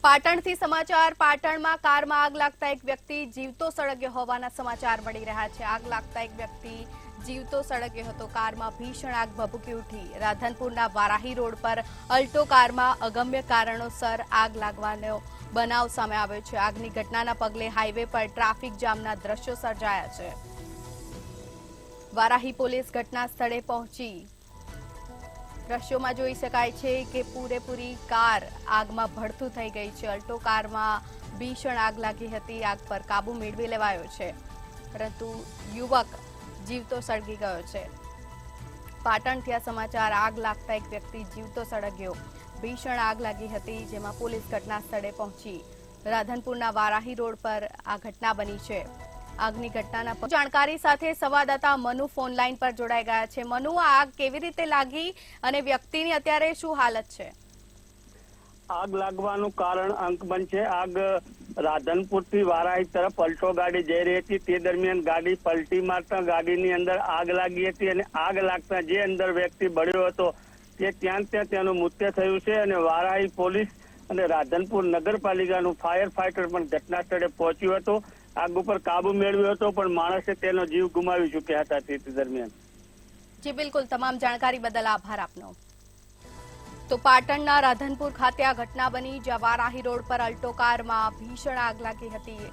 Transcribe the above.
પાટણથી સમાચાર પાટણમાં કારમાં આગ લાગતા એક વ્યક્તિ જીવતો સળગ્યો હોવાના સમાચાર મળી રહ્યા છે। આગ લાગતા એક વ્યક્તિ જીવતો સળગ્યો હતો। કારમાં ભીષણ આગ ભભૂકી ઉઠી। રાધનપુરના વારાહી રોડ પર અલ્ટો કારમાં અગમ્ય કારણોસર આગ લાગવાનો બનાવ સામે આવ્યો છે। આગની ઘટનાના પગલે હાઈવે પર ટ્રાફિક જામના દ્રશ્યો સર્જાયા છે। વારાહી પોલીસ ઘટના સ્થળે પહોંચી દ્રશ્યોમાં જોઈ શકાય છે કે પૂરેપૂરી કાર આગમાં ભડથું થઈ ગઈ છે। અલ્ટો કારમાં ભીષણ આગ લાગી હતી। આગ પર કાબુ મેળવી લેવાયો છે, પરંતુ યુવક જીવતો સળગી ગયો છે। પાટણથી આ સમાચાર। આગ લાગતા એક વ્યક્તિ જીવતો સળગ્યો। ભીષણ આગ લાગી હતી, જેમાં પોલીસ ઘટના સ્થળે પહોંચી। રાધનપુરના વારાહી રોડ પર આ ઘટના બની છે। આગની ઘટનાના જાણકારી સાથે સંવાદદાતા મનુ ફોન લાઈન પર જોડાઈ ગયા છે। મનુ, આ આગ કેવી રીતે લાગી અને વ્યક્તિની અત્યારે શું હાલત છે? આગ લાગવાનું કારણ અંકબંધ છે। આગ રાધનપુરથી વારાહી તરફ અલ્ટો ગાડી જઈ રહી હતી, તે દરમિયાન ગાડી પલટી મારતા ગાડીની અંદર આગ લાગી હતી અને આગ લાગતા જે અંદર વ્યક્તિ બળ્યો હતો તે ત્યાં તેનું મૃત્યુ થયું છે। અને વારાહી પોલીસ અને રાધનપુર નગરપાલિકાનું ફાયર ફાઈટર પણ ઘટના સ્થળે પહોંચ્યું હતું। આગ ઉપર કાબુ મેળવ્યો હતો, પણ માણસે તેનો જીવ ગુમાવી ચૂક્યા હતા તે દરમિયાન। જી બિલકુલ, તમામ જાણકારી બદલ આભાર આપનો। તો પાટણના રાધનપુર ખાતે આ ઘટના બની, જ્યાં વારાહી રોડ પર અલ્ટો કારમાં ભીષણ આગ લાગી હતી।